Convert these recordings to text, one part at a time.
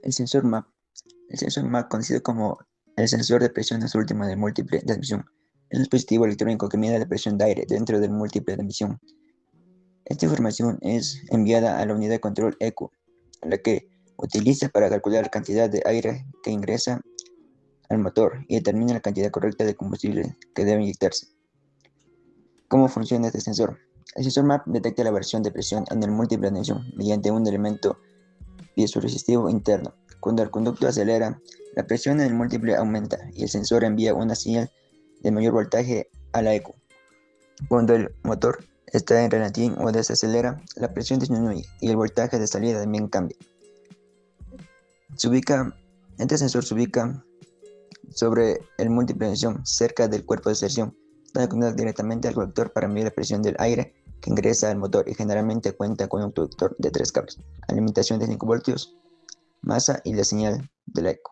El sensor MAP. El sensor MAP, conocido como el sensor de presión es último del múltiple de admisión, es un dispositivo electrónico que mide la presión de aire dentro del múltiple de admisión. Esta información es enviada a la unidad de control ECU, la que utiliza para calcular la cantidad de aire que ingresa al motor y determina la cantidad correcta de combustible que debe inyectarse. ¿Cómo funciona este sensor? El sensor MAP detecta la variación de presión en el múltiple de admisión mediante un elemento piezoresitivo interno. Cuando el conducto acelera, la presión en el múltiple aumenta y el sensor envía una señal de mayor voltaje a la ECU. Cuando el motor está en ralentí o desacelera, la presión disminuye y el voltaje de salida también cambia. Este sensor se ubica sobre el múltiple de admisión, cerca del cuerpo de exerción, dando contacto directamente al conductor para medir la presión del aire que ingresa al motor y generalmente cuenta con un conductor de 3 cables, alimentación de 5 voltios, masa y la señal de la ECU.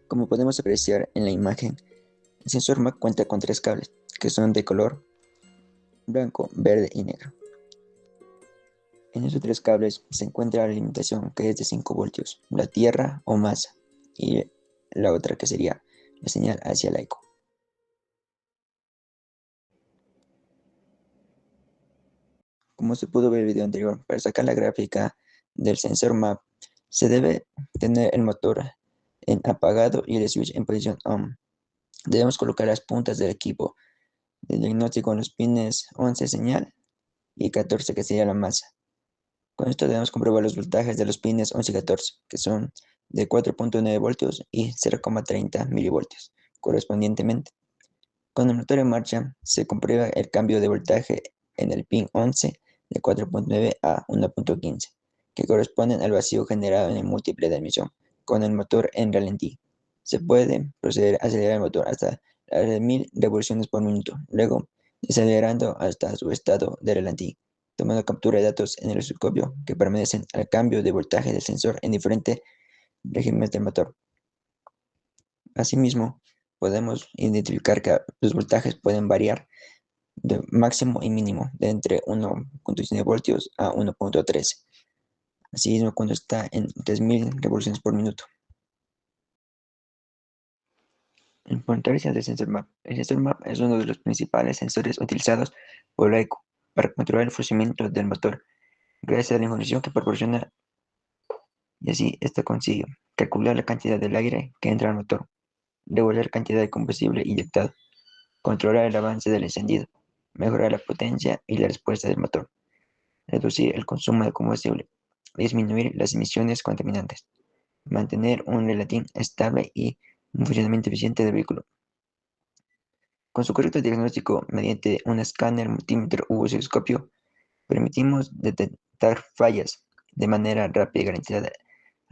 Como podemos apreciar en la imagen, el sensor MAP cuenta con 3 cables, que son de color blanco, verde y negro. En esos 3 cables se encuentra la alimentación, que es de 5 voltios, la tierra o masa, y la otra que sería la señal hacia la ECU. Como se pudo ver en el video anterior, para sacar la gráfica del sensor MAP, se debe tener el motor en apagado y el switch en posición ON. Debemos colocar las puntas del equipo de diagnóstico en los pines 11 señal y 14 que sería la masa. Con esto debemos comprobar los voltajes de los pines 11 y 14, que son de 4.9 voltios y 0,30 milivoltios, correspondientemente. Con el motor en marcha, se comprueba el cambio de voltaje en el pin 11 de 4.9 a 1.15, que corresponden al vacío generado en el múltiple de admisión. Con el motor en ralentí, se puede proceder a acelerar el motor hasta las 1000 revoluciones por minuto, luego acelerando hasta su estado de ralentí, tomando captura de datos en el osciloscopio que permanecen al cambio de voltaje del sensor en diferentes regímenes del motor. Asimismo, podemos identificar que los voltajes pueden variar de máximo y mínimo de entre 1.19 voltios a 1.13. Asimismo, cuando está en 3000 revoluciones por minuto. Importancia del sensor MAP. El sensor MAP es uno de los principales sensores utilizados por la ECU para controlar el funcionamiento del motor, gracias a la información que proporciona, y así ésta consigue calcular la cantidad del aire que entra al motor, regular la cantidad de combustible inyectado, controlar el avance del encendido, mejorar la potencia y la respuesta del motor, reducir el consumo de combustible, disminuir las emisiones contaminantes, mantener un relatín estable y un funcionamiento eficiente del vehículo. Con su correcto diagnóstico mediante un escáner, multímetro u osciloscopio, permitimos detectar fallas de manera rápida y garantizar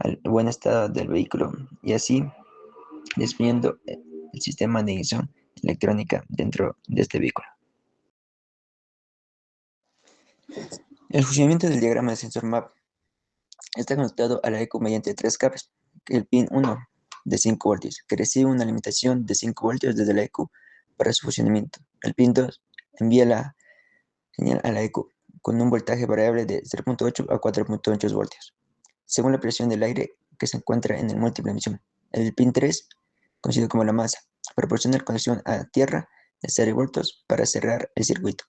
el buen estado del vehículo y así desviando el sistema de ignición electrónica dentro de este vehículo. El funcionamiento del diagrama de sensor MAP está conectado a la ECU mediante 3 cables. El pin 1 de 5 voltios, que recibe una alimentación de 5 voltios desde la ECU para su funcionamiento. El pin 2 envía la señal a la ECU con un voltaje variable de 0.8 a 4.8 voltios, según la presión del aire que se encuentra en el múltiple de emisión. El pin 3, conocido como la masa, proporciona la conexión a tierra de 0 voltios para cerrar el circuito.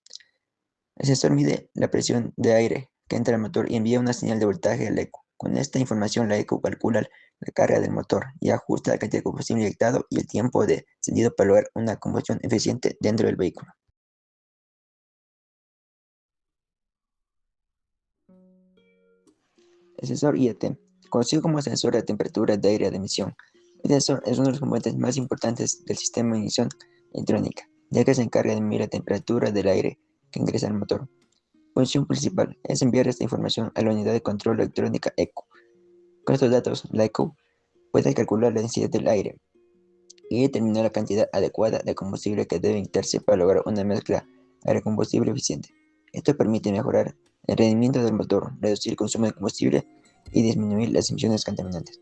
El sensor mide la presión de aire que entra al motor y envía una señal de voltaje al ECU. Con esta información, la ECU calcula la carga del motor y ajusta la cantidad de combustible inyectado y el tiempo de encendido para lograr una combustión eficiente dentro del vehículo. El sensor IAT, conocido como sensor de temperatura de aire de emisión. El sensor es uno de los componentes más importantes del sistema de ignición electrónica, ya que se encarga de medir la temperatura del aire que ingresa al motor. Función principal es enviar esta información a la unidad de control electrónica ECU. Con estos datos, la ECU puede calcular la densidad del aire y determinar la cantidad adecuada de combustible que debe inyectarse para lograr una mezcla aire-combustible eficiente. Esto permite mejorar el rendimiento del motor, reducir el consumo de combustible y disminuir las emisiones contaminantes.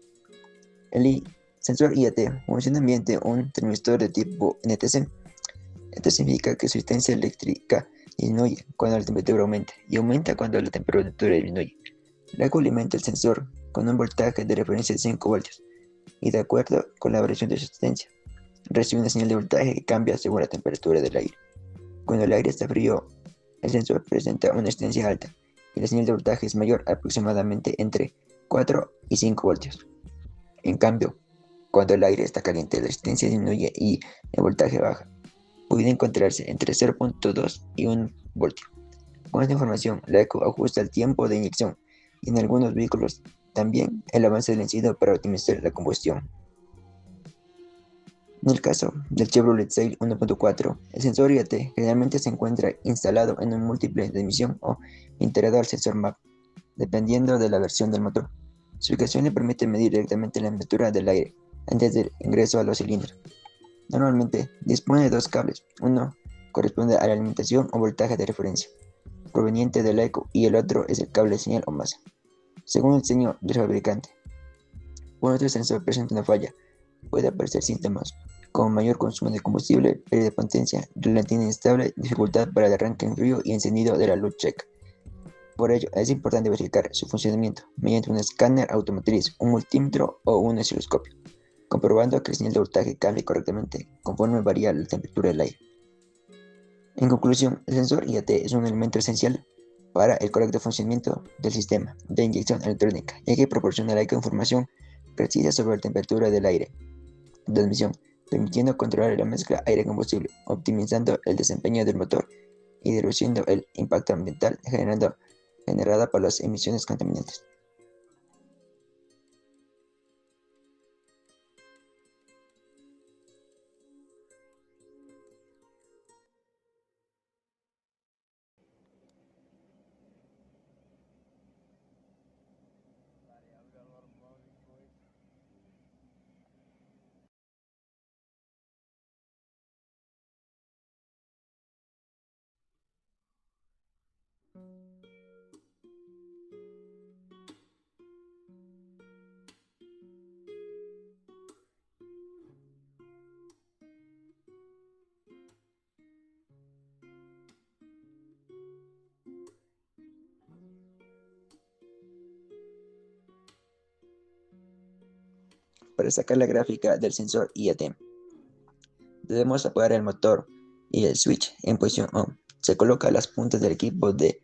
El sensor IAT funciona mediante un termistor de tipo NTC. Esto significa que su resistencia eléctrica disminuye cuando la temperatura aumenta y aumenta cuando la temperatura disminuye. Luego alimenta el sensor con un voltaje de referencia de 5 voltios y de acuerdo con la variación de su resistencia, recibe una señal de voltaje que cambia según la temperatura del aire. Cuando el aire está frío, el sensor presenta una resistencia alta y la señal de voltaje es mayor, aproximadamente entre 4 y 5 voltios. En cambio, cuando el aire está caliente, la resistencia disminuye y el voltaje baja. Puede encontrarse entre 0.2 y 1 voltio. Con esta información, la ECU ajusta el tiempo de inyección y en algunos vehículos también el avance del encendido para optimizar la combustión. En el caso del Chevrolet Sail 1.4, el sensor IAT generalmente se encuentra instalado en un múltiple de emisión o integrado al sensor MAP, dependiendo de la versión del motor. Su ubicación le permite medir directamente la temperatura del aire antes del ingreso a los cilindros. Normalmente dispone de dos cables, uno corresponde a la alimentación o voltaje de referencia, proveniente del ECU, y el otro es el cable de señal o masa. Según el diseño del fabricante, cuando el sensor presenta una falla, puede aparecer síntomas como mayor consumo de combustible, pérdida de potencia, relatina inestable, dificultad para el arranque en frío y encendido de la luz check. Por ello, es importante verificar su funcionamiento mediante un escáner automotriz, un multímetro o un osciloscopio, comprobando que el señal de voltaje cambie correctamente conforme varía la temperatura del aire. En conclusión, el sensor IAT es un elemento esencial para el correcto funcionamiento del sistema de inyección electrónica, ya que proporciona la información precisa sobre la temperatura del aire de admisión, permitiendo controlar la mezcla aire-combustible, optimizando el desempeño del motor y reduciendo el impacto ambiental generada por las emisiones contaminantes. Para sacar la gráfica del sensor IAT, debemos apagar el motor y el switch en posición ON. Se coloca las puntas del equipo de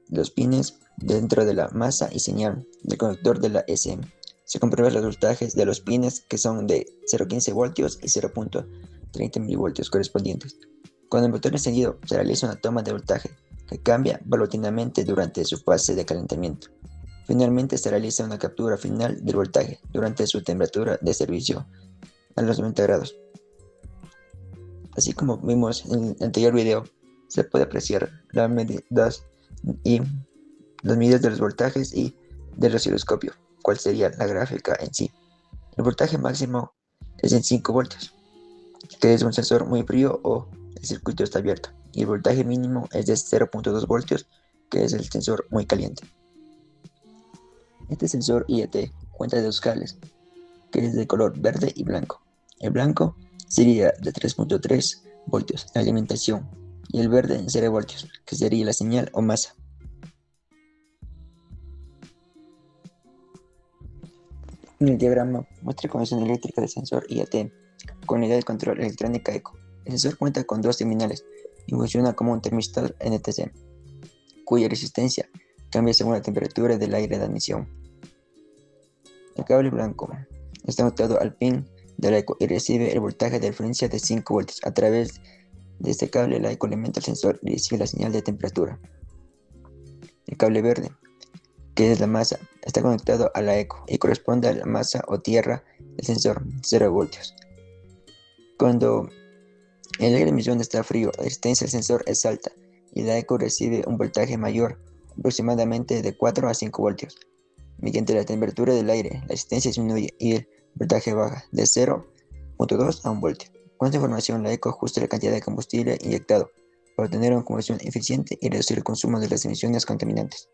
los pines dentro de la masa y señal del conector de la SM. Se comprueban los voltajes de los pines, que son de 0.15 voltios y 0.30 milivoltios correspondientes. Cuando el motor es encendido, se realiza una toma de voltaje que cambia paulatinamente durante su fase de calentamiento. Finalmente se realiza una captura final del voltaje durante su temperatura de servicio a los 90 grados. Así como vimos en el anterior video, se puede apreciar las medidas y las medidas de los voltajes y del osciloscopio, cuál sería la gráfica en sí. El voltaje máximo es en 5 voltios, que es un sensor muy frío o el circuito está abierto, y el voltaje mínimo es de 0.2 voltios, que es el sensor muy caliente. Este sensor IAT cuenta de dos cables, que es de color verde y blanco. El blanco sería de 3.3 voltios la alimentación y el verde en 0 voltios, que sería la señal o masa. En el diagrama muestra conexión eléctrica del sensor IAT con unidad de control electrónica ECO. El sensor cuenta con dos terminales y funciona como un termistor NTC, cuya resistencia cambia según la temperatura del aire de admisión. El cable blanco está conectado al pin del ECO y recibe el voltaje de referencia de 5 voltios. A través de este cable, el ECO alimenta el sensor y recibe la señal de temperatura. El cable verde, que es la masa, está conectado a la ECO y corresponde a la masa o tierra del sensor, 0 voltios. Cuando el aire de emisión está frío, la resistencia del sensor es alta y la ECO recibe un voltaje mayor, aproximadamente de 4 a 5 voltios. Mediante la temperatura del aire, la resistencia disminuye y el voltaje baja de 0.2 a 1 voltio. Con esta información, la ECO ajusta la cantidad de combustible inyectado para obtener una combustión eficiente y reducir el consumo de las emisiones contaminantes.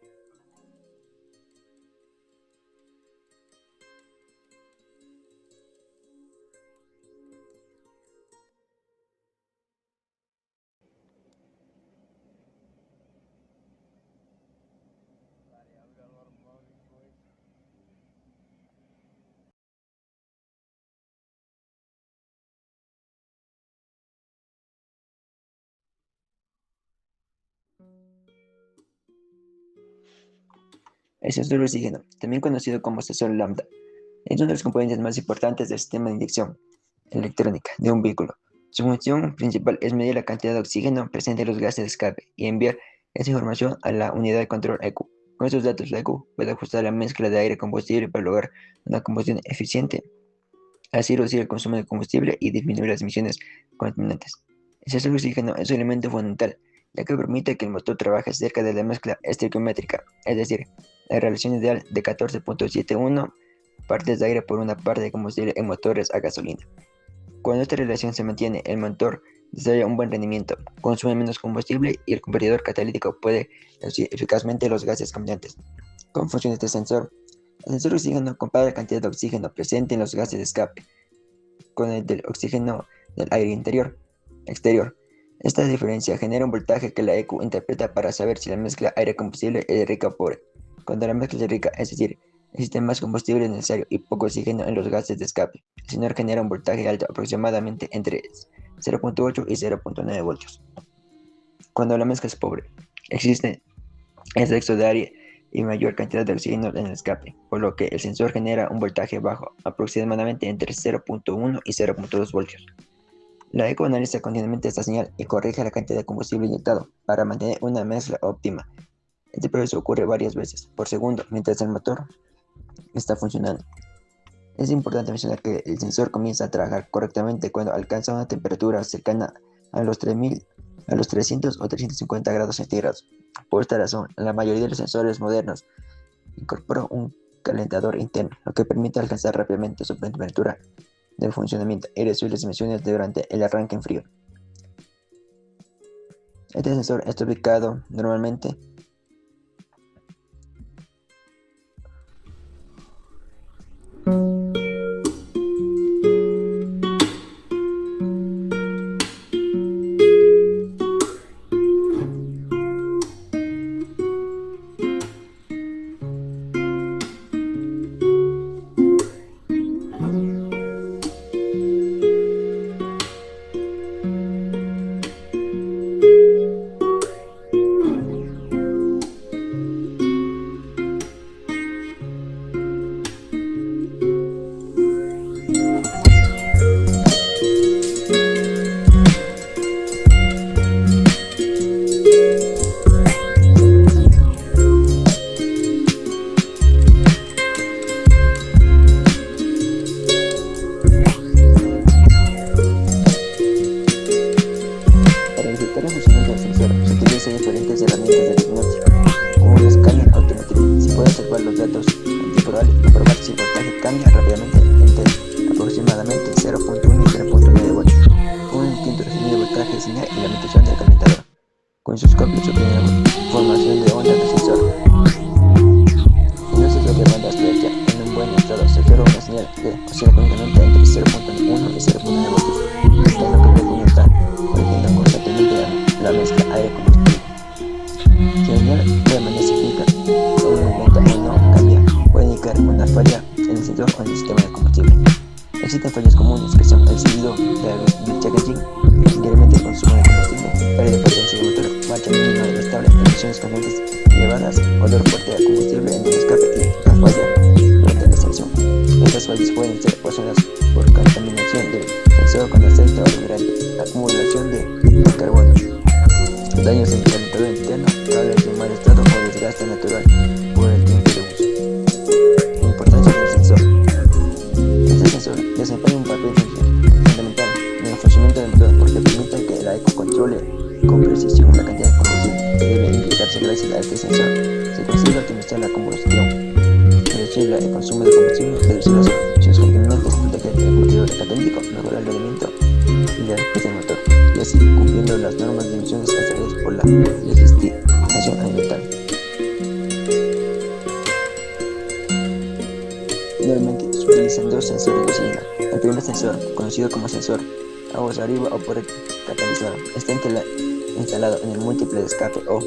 El sensor de oxígeno, también conocido como sensor lambda, es uno de los componentes más importantes del sistema de inyección electrónica de un vehículo. Su función principal es medir la cantidad de oxígeno presente en los gases de escape y enviar esa información a la unidad de control ECU. Con estos datos, la ECU puede ajustar la mezcla de aire y combustible para lograr una combustión eficiente, así reducir el consumo de combustible y disminuir las emisiones contaminantes. El sensor de oxígeno es un elemento fundamental, ya que permite que el motor trabaje cerca de la mezcla estequiométrica, es decir, la relación ideal de 14.71 partes de aire por una parte de combustible en motores a gasolina. Cuando esta relación se mantiene, el motor desarrolla un buen rendimiento, consume menos combustible y el convertidor catalítico puede reducir eficazmente los gases contaminantes. ¿Cómo funciona este sensor? El sensor de oxígeno compara la cantidad de oxígeno presente en los gases de escape con el del oxígeno del aire exterior. Esta diferencia genera un voltaje que la ECU interpreta para saber si la mezcla aire-combustible es rica o pobre. Cuando la mezcla es rica, es decir, existe más combustible necesario y poco oxígeno en los gases de escape, el sensor genera un voltaje alto, aproximadamente entre 0.8 y 0.9 voltios. Cuando la mezcla es pobre, existe exceso de aire y mayor cantidad de oxígeno en el escape, por lo que el sensor genera un voltaje bajo, aproximadamente entre 0.1 y 0.2 voltios. La ECO analiza continuamente esta señal y corrige la cantidad de combustible inyectado para mantener una mezcla óptima. Este proceso ocurre varias veces por segundo mientras el motor está funcionando. Es importante mencionar que el sensor comienza a trabajar correctamente cuando alcanza una temperatura cercana a los 300 o 350 grados centígrados. Por esta razón, la mayoría de los sensores modernos incorporan un calentador interno, lo que permite alcanzar rápidamente su temperatura de funcionamiento y reducir las emisiones durante el arranque en frío. Este sensor está ubicado normalmente Para verificar el funcionamiento del sensor, se utilizan diferentes herramientas de diagnóstico, como un escáner autometría. Se puede observar los datos en tiempo real y comprobar si el voltaje cambia rápidamente entre aproximadamente 0.1 y 0.9 voltios. Un intento de definir el voltaje de señal y la medición del calentador. Con sus copias se obtiene la formación de ondas del sensor. Si no se sensor de bandas de en un buen estado, se observa una señal que oscila continuamente entre 0.1 y 0.9 voltios, indicando que el vehículo está originando constantemente la mezcla aire-combustible. Si la señal permanece fija, o aumenta o no cambia, puede indicar una falla en el sensor o en el sistema de combustible. Existen fallos comunes que son el silbido del packaging, incremento del consumo de combustible, pérdida de potencia del motor, marcha mínima inestable, emisiones constantes elevadas, olor fuerte a combustible en el escape y la falla durante la extracción. Estas fallas pueden ser ocasionadas por contaminación del sensor con aceite o lubricante, acumulación de carbono, daños en el calentador interno, cables de mal estado o desgaste natural por el tiempo de uso. Importancia del sensor. Este sensor desempeña un papel fundamental en el funcionamiento del motor porque permite que la eco controle con precisión la cantidad de combustible que debe inyectarse. Gracias a este sensor se consigue optimizar la combustión, reducir el consumo de combustible, reducir las emisiones contaminantes, proteger el contenedor catalítico, mejorar el rendimiento y la respuesta del motor, y así cumpliendo las normas de emisiones establecidas por la legislación ambiental. Normalmente se utilizan dos sensores de oxígeno. El primer sensor, conocido como sensor aguas arriba o por el catalizador, está instalado en el múltiple de escape o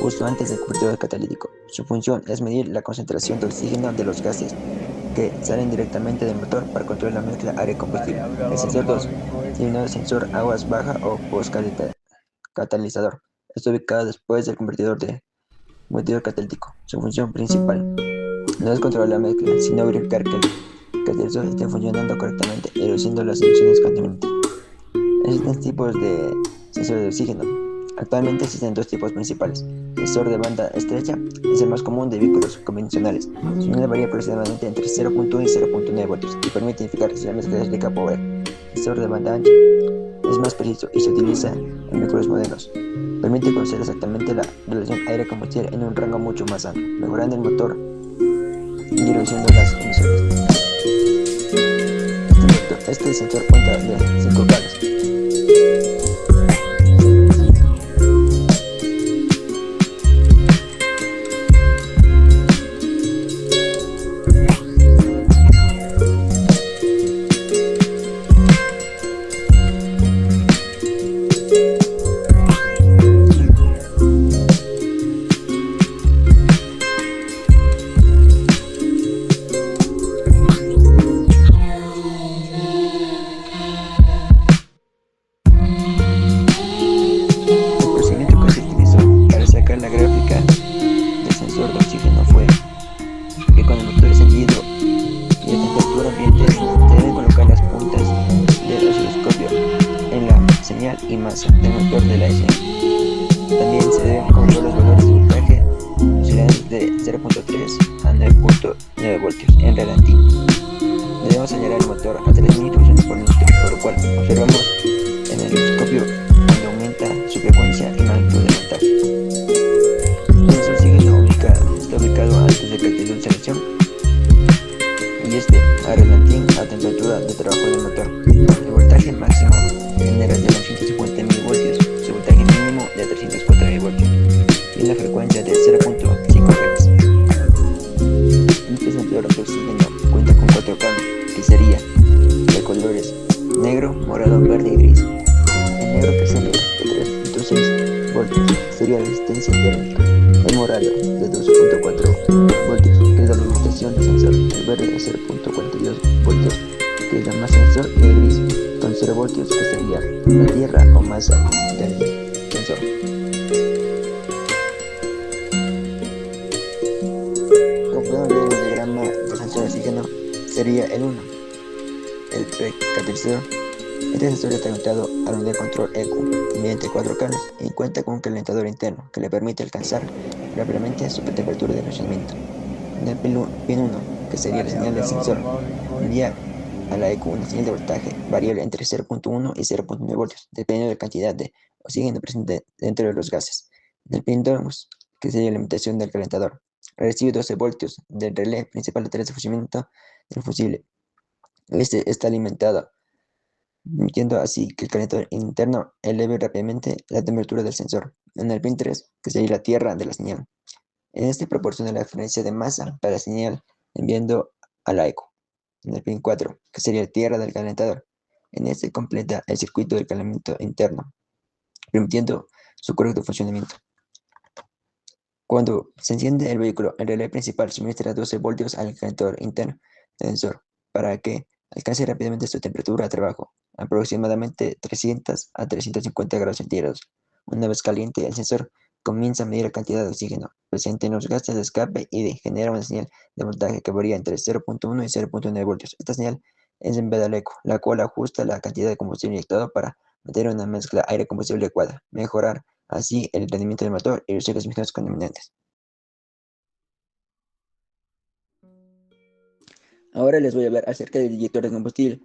justo antes del convertidor catalítico. Su función es medir la concentración de oxígeno de los gases que salen directamente del motor para controlar la mezcla aire-combustible. El sensor 2, denominado sensor aguas baja o post-catalizador, está ubicado después del convertidor catalítico. Su función principal no es controlar la mezcla, sino verificar que el catalizador esté funcionando correctamente y reduciendo las emisiones contaminantes. Existen tipos de sensores de oxígeno. Actualmente existen dos tipos principales. El sensor de banda estrecha es el más común de vehículos convencionales. Su señal varía aproximadamente entre 0.1 y 0.9 voltios y permite identificar si la mezcla es rica o pobre. El sensor de banda ancha es más preciso y se utiliza en vehículos modernos. Permite conocer exactamente la relación aire-combustible en un rango mucho más amplio, mejorando el motor y reduciendo las emisiones. Este sensor cuenta de 5 cables. La gráfica del sensor de oxígeno fue que con el motor encendido y la temperatura ambiente se deben colocar las puntas del osciloscopio en la señal y masa del motor de la SN. También se deben calcular los valores de voltaje oscilantes de 0.3 a 9.9 voltios en ralentí. Debemos acelerar el motor a 3.000 revoluciones por minuto, por lo cual observamos en el osciloscopio cuando aumenta su frecuencia y magnitud de voltaje. Está ubicado antes del catalizador de selección y a relantín a temperatura de trabajo del motor. El voltaje máximo genera de 950.000 voltios, su voltaje mínimo de 304.000 voltios y la frecuencia de 0.5 Hz. Este sensor de oxígeno cuenta con 4 cables, que sería de colores negro, morado, verde y gris. El negro, que sería de 3.6 voltios, sería resistencia térmica. El morado de 12.4 voltios, que es la alimentación del sensor. El verde de 0.42 voltios, que es la masa del sensor. Y el gris con 0 voltios, que sería la tierra o masa del sensor. Como podemos ver en el diagrama del sensor de oxígeno, sería el 1, el precatalizador. Este sensor está conectado al unidad de control ECU mediante 4 cables y cuenta con un calentador interno que le permite alcanzar rápidamente su temperatura de funcionamiento. En el pin 1, que sería la señal del sensor, envía a la ECU una señal de voltaje variable entre 0.1 y 0.9 voltios, dependiendo de la cantidad de oxígeno presente dentro de los gases. En el pin 2, que sería la alimentación del calentador, recibe 12 voltios del relé principal de tareas de funcionamiento del fusible. Este está alimentado, permitiendo así que el calentador interno eleve rápidamente la temperatura del sensor. En el pin 3, que sería la tierra de la señal, en este proporciona la diferencia de masa para la señal enviando a la ECU. En el pin 4, que sería la tierra del calentador, en este completa el circuito del calentamiento interno, permitiendo su correcto funcionamiento. Cuando se enciende el vehículo, el relé principal suministra 12 voltios al calentador interno, del sensor para que alcance rápidamente su temperatura de trabajo, aproximadamente 300 a 350 grados centígrados. Una vez caliente, el sensor comienza a medir la cantidad de oxígeno presente en los gases de escape y genera una señal de voltaje que varía entre 0.1 y 0.9 voltios. Esta señal es enviada al eco, la cual ajusta la cantidad de combustible inyectado para meter una mezcla aire-combustible adecuada, mejorar así el rendimiento del motor y reducir las emisiones contaminantes. Ahora les voy a hablar acerca del inyector de combustible.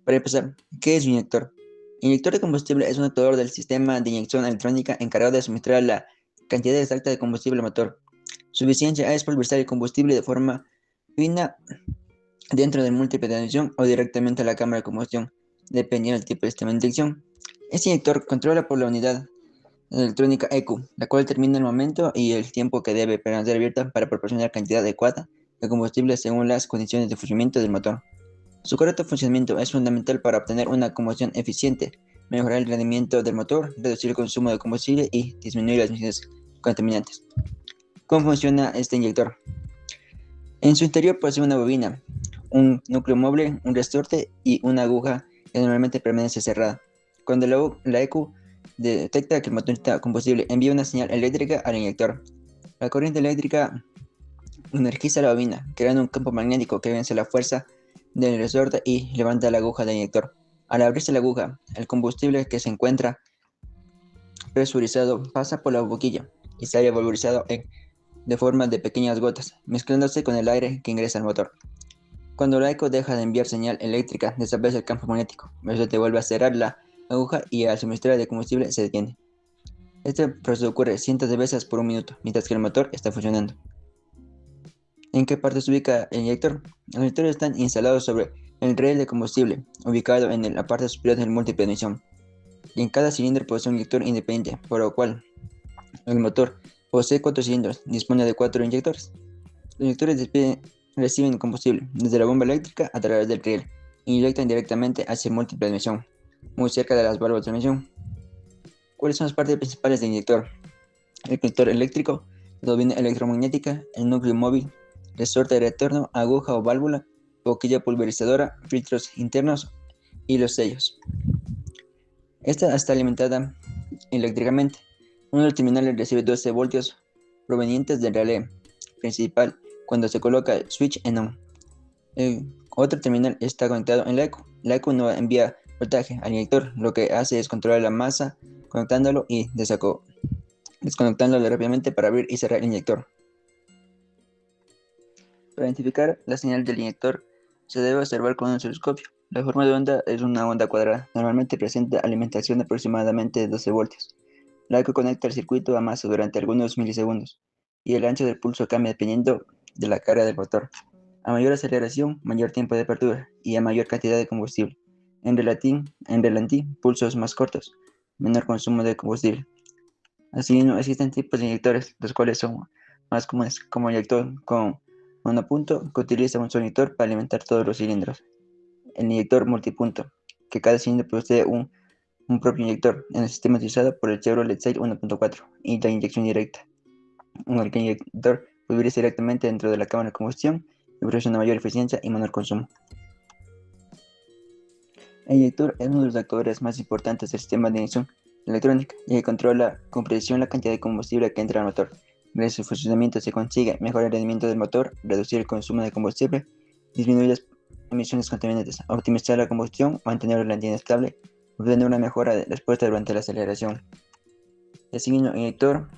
Para empezar, ¿qué es un inyector? El inyector de combustible es un actuador del sistema de inyección electrónica encargado de suministrar la cantidad exacta de combustible al motor. Su eficiencia es pulverizar el combustible de forma fina dentro del múltiple de inyección o directamente a la cámara de combustión, dependiendo del tipo de sistema de inyección. Este inyector controla por la unidad electrónica ECU, la cual determina el momento y el tiempo que debe permanecer abierta para proporcionar cantidad adecuada de combustible según las condiciones de funcionamiento del motor. Su correcto funcionamiento es fundamental para obtener una combustión eficiente, mejorar el rendimiento del motor, reducir el consumo de combustible y disminuir las emisiones contaminantes. ¿Cómo funciona este inyector? En su interior posee una bobina, un núcleo móvil, un resorte y una aguja que normalmente permanece cerrada. Cuando la ECU detecta que el motor está combustible, envía una señal eléctrica al inyector. La corriente eléctrica energiza la bobina, creando un campo magnético que vence la fuerza del resorte y levanta la aguja del inyector. Al abrirse la aguja, el combustible que se encuentra presurizado pasa por la boquilla y sale vaporizado de forma de pequeñas gotas, mezclándose con el aire que ingresa al motor. Cuando la ECU deja de enviar señal eléctrica, desaparece el campo magnético. Eso te vuelve a cerrar la aguja y al suministrar de combustible se detiene. Este proceso ocurre cientos de veces por un minuto, mientras que el motor está funcionando. ¿En qué parte se ubica el inyector? Los inyectores están instalados sobre el riel de combustible, ubicado en la parte superior del múltiple de ignición. Y en cada cilindro posee un inyector independiente, por lo cual el motor posee 4 cilindros, dispone de 4 inyectores. Los inyectores reciben combustible desde la bomba eléctrica a través del riel e inyectan directamente hacia el múltiple de emisión, muy cerca de las válvulas de emisión. ¿Cuáles son las partes principales del inyector? El conector eléctrico, la bobina electromagnética, el núcleo móvil, resorte de retorno, aguja o válvula, boquilla pulverizadora, filtros internos y los sellos. Esta está alimentada eléctricamente. Uno de los terminales recibe 12 voltios provenientes del relé principal cuando se coloca el switch en on. El otro terminal está conectado en la ECU. La ECU no envía voltaje al inyector, lo que hace es controlar la masa conectándolo y desconectándolo rápidamente para abrir y cerrar el inyector. Para identificar la señal del inyector se debe observar con un osciloscopio. La forma de onda es una onda cuadrada, normalmente presenta alimentación de aproximadamente 12 voltios. La ECU conecta el circuito a masa durante algunos milisegundos, y el ancho del pulso cambia dependiendo de la carga del motor. A mayor aceleración, mayor tiempo de apertura y a mayor cantidad de combustible. En relantí, pulsos más cortos, menor consumo de combustible. Asimismo, existen tipos de inyectores, los cuales son más comunes, como el inyector con monopunto, que utiliza un solo inyector para alimentar todos los cilindros. El inyector multipunto, que cada cilindro posee un propio inyector, en el sistema utilizado por el Chevrolet Sail 1.4, y la inyección directa, en el que el inyector pulveriza directamente dentro de la cámara de combustión y ofrece una mayor eficiencia y menor consumo. El inyector es uno de los actuadores más importantes del sistema de inyección electrónica, ya que controla con precisión la cantidad de combustible que entra al motor. Gracias a su funcionamiento se consigue mejorar el rendimiento del motor, reducir el consumo de combustible, disminuir las emisiones contaminantes, optimizar la combustión, mantener la línea estable, obtener una mejora de respuesta durante la aceleración. El siguiente inyector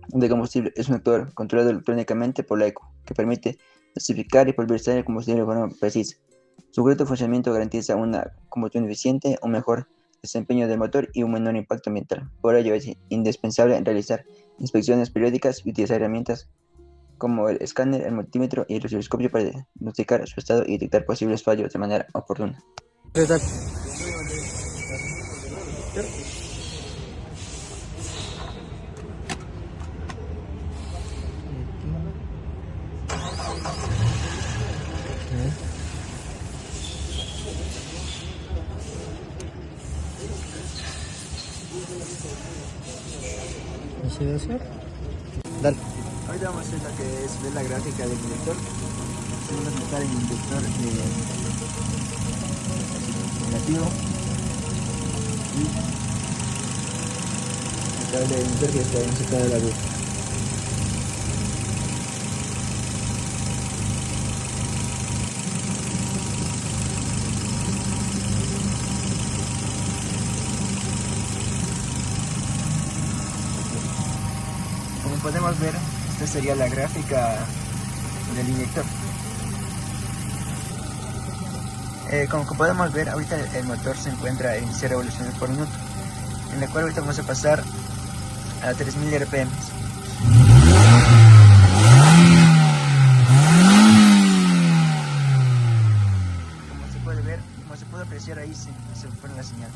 de combustible es un actuador controlado electrónicamente por la ECU, que permite dosificar y pulverizar el combustible de forma precisa. Su correcto funcionamiento garantiza una combustión eficiente, un mejor desempeño del motor y un menor impacto ambiental. Por ello es indispensable realizar inspecciones periódicas y utilizar herramientas como el escáner, el multímetro y el osciloscopio para diagnosticar su estado y detectar posibles fallos de manera oportuna. ¿Así debe ser? Dale. Ahorita vamos a hacer lo que es ver la gráfica del inyector. Procedemos a colocar el inyector negativo y el cable del inyector que está insertado en la luz. Como podemos ver, esta sería la gráfica del inyector. Como podemos ver, ahorita el motor se encuentra en 0 revoluciones por minuto, en la cual ahorita vamos a pasar a 3000 RPM. Como se puede ver, como se puede apreciar ahí, se fueron las señales.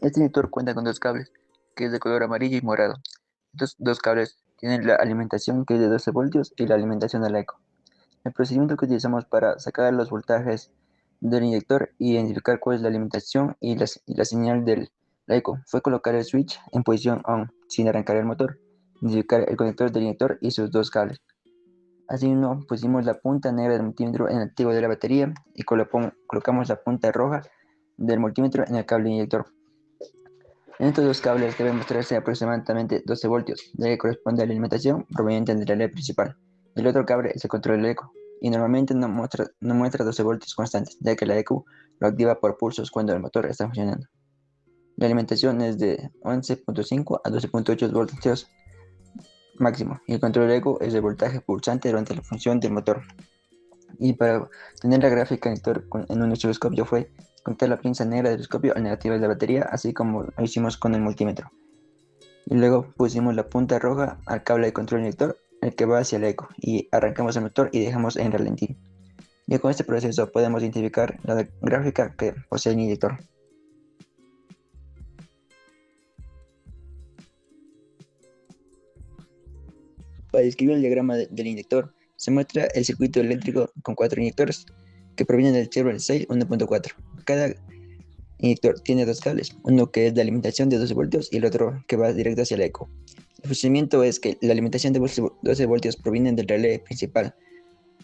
Este inyector cuenta con dos cables, que es de color amarillo y morado. Estos dos cables tienen la alimentación, que es de 12 voltios, y la alimentación al eco. El procedimiento que utilizamos para sacar los voltajes del inyector y identificar cuál es la alimentación y la señal del eco fue colocar el switch en posición on sin arrancar el motor, identificar el conector del inyector y sus dos cables. Asimismo, pusimos la punta negra del multímetro en el activo de la batería y colocamos la punta roja del multímetro en el cable inyector. En estos dos cables debe mostrarse aproximadamente 12 voltios, ya que corresponde a la alimentación proveniente del relé principal. El otro cable es el control del eco, y normalmente no muestra 12 voltios constantes, ya que la EQ lo activa por pulsos cuando el motor está funcionando. La alimentación es de 11.5 a 12.8 voltios máximo, y el control del eco es el voltaje pulsante durante la función del motor. Y para tener la gráfica en un osciloscopio fue conectar la pinza negra del osciloscopio al negativo de la batería, así como lo hicimos con el multímetro. Y luego pusimos la punta roja al cable de control inyector, el que va hacia el eco, y arrancamos el motor y dejamos en ralentí. Ya con este proceso podemos identificar la gráfica que posee el inyector. Para describir el diagrama del inyector, se muestra el circuito eléctrico con 4 inyectores que provienen del Chevrolet 6 1.4. Cada inyector tiene dos cables, uno que es de alimentación de 12 voltios y el otro que va directo hacia el eco. El funcionamiento es que la alimentación de 12 voltios proviene del relé principal,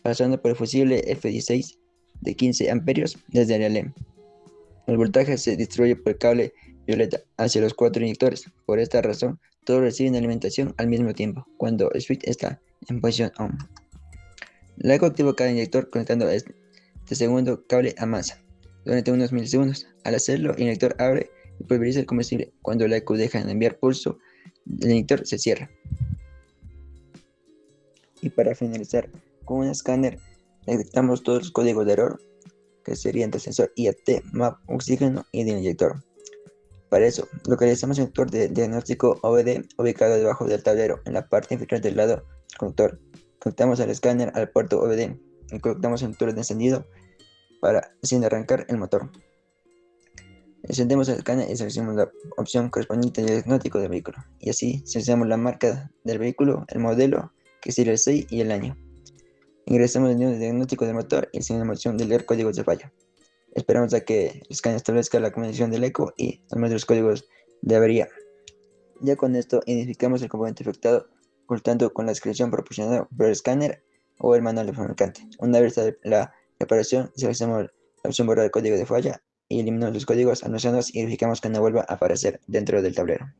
pasando por el fusible F16 de 15 amperios desde el relé. El voltaje se distribuye por el cable violeta hacia los 4 inyectores. Por esta razón, todos reciben alimentación al mismo tiempo, cuando el switch está en posición on. La eco activa cada inyector conectando este segundo cable a masa durante unos milisegundos. Al hacerlo, el inyector abre y pulveriza el combustible. Cuando la eco deja de enviar pulso, el inyector se cierra. Y para finalizar, con un escáner detectamos todos los códigos de error, que serían del sensor IAT, MAP, oxígeno y del inyector. Para eso, localizamos el inyector de diagnóstico OBD ubicado debajo del tablero, en la parte inferior del lado del conector. Conectamos el escáner al puerto OBD y conectamos el motor de encendido sin arrancar el motor. Encendemos el escáner y seleccionamos la opción correspondiente al diagnóstico del vehículo. Y así seleccionamos la marca del vehículo, el modelo, que sería el 6 y el año. Ingresamos el diagnóstico del motor y seleccionamos la opción de leer códigos de falla. Esperamos a que el escáner establezca la combinación del eco y nos muestre los códigos de avería. Ya con esto identificamos el componente afectado ocultando con la descripción proporcionada por el escáner o el manual del fabricante. Una vez la reparación, seleccionamos la opción borrar el código de falla y eliminamos los códigos anunciados y verificamos que no vuelva a aparecer dentro del tablero.